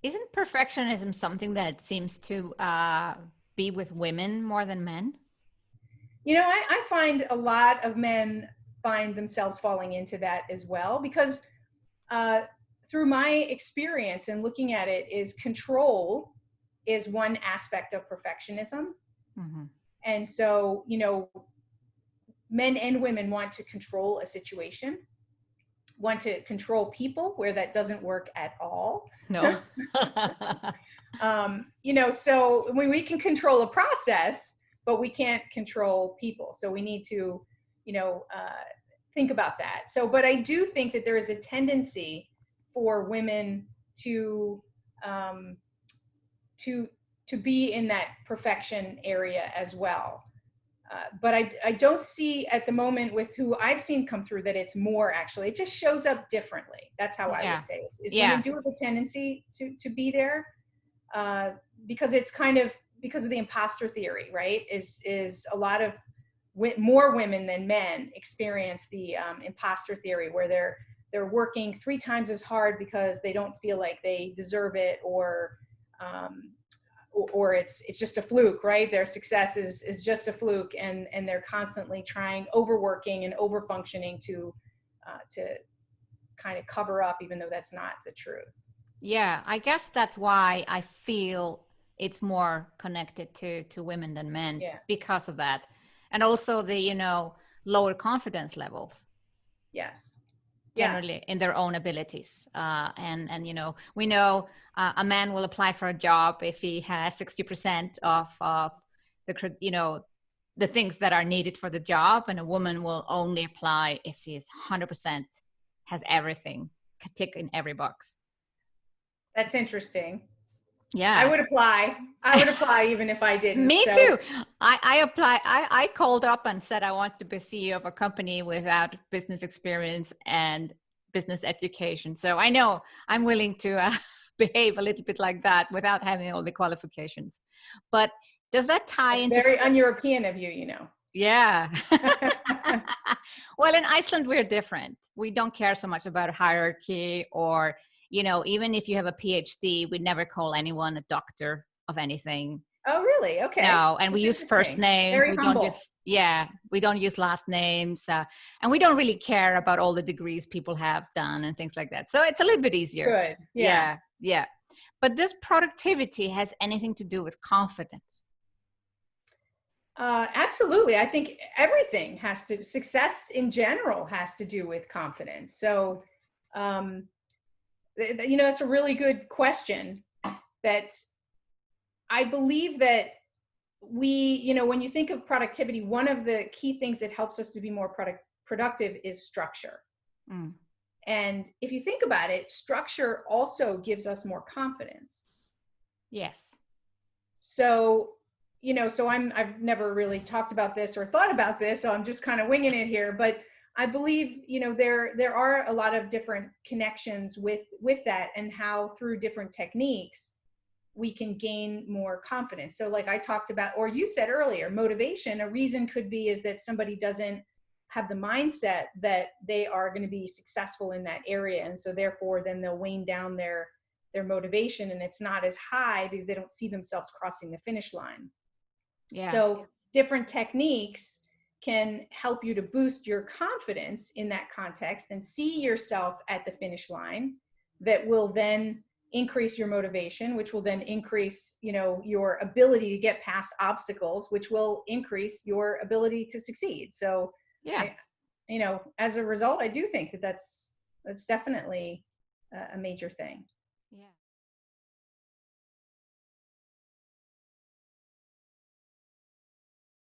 Isn't perfectionism something that seems to be with women more than men? I find a lot of men find themselves falling into that as well because uh, through my experience and looking at it is control is one aspect of perfectionism. Hmm. And so, men and women want to control a situation, want to control people where that doesn't work at all. No. So when we can control a process, but we can't control people. So we need to, you know, uh, think about that. So, but I do think that there is a tendency for women to um, to to be in that perfection area as well. But I don't see at the moment with who I've seen come through that it's more actually. It just shows up differently. That's how I would Yeah. say is women Yeah. do have a tendency to be there uh, because it's kind of because of the imposter theory, right? Is a lot of more women than men experience the imposter theory where they're working 3 times as hard because they don't feel like they deserve it um, or it's just a fluke, right? Their success is just a fluke, and they're constantly trying, overworking and over functioning to kind of cover up, even though that's not the truth. Yeah. I guess that's why I feel it's more connected to women than men Yeah. because of that. And also the, lower confidence levels Yes. Yeah. generally in their own abilities. And we know a man will apply for a job if he has 60% of the things that are needed for the job, and a woman will only apply if she is 100% has everything tick in every box. That's interesting. I Yeah. would apply. I would apply even if I didn't. Me So too. I apply. I called up and said I want to be CEO of a company without business experience and business education. So I know I'm willing to behave a little bit like that without having all the qualifications. But does that tie that's into very product? un-European of you. Yeah. Well, in Iceland, we're different. We don't care so much about hierarchy or, even if you have a PhD, we never call anyone a doctor of anything. Oh, really? Okay. No, and we That's use first interesting. names. Very We don't humble. use, yeah, we don't use last names. And we don't really care about all the degrees people have done and things like that. So it's a little bit easier. Good. Yeah. Yeah, yeah. But this productivity has anything to do with confidence. Absolutely. I think everything success in general has to do with confidence. So, um, it's a really good question that I believe that when you think of productivity, one of the key things that helps us to be more productive is structure. Mm, And if you think about it, structure also gives us more confidence. yes. So, I've never really talked about this or thought about this, so I'm just kind of winging it here, but I believe, there are a lot of different connections with that, and how through different techniques we can gain more confidence. So like I talked about, or you said earlier, motivation, a reason could be is that somebody doesn't have the mindset that they are going to be successful in that area, and so therefore then they'll wane down their motivation, and it's not as high because they don't see themselves crossing the finish line. Yeah. So different techniques can help you to boost your confidence in that context and see yourself at the finish line, that will then increase your motivation, which will then increase, your ability to get past obstacles, which will increase your ability to succeed. So Yeah. I, as a result, I do think that that's definitely a major thing. Yeah.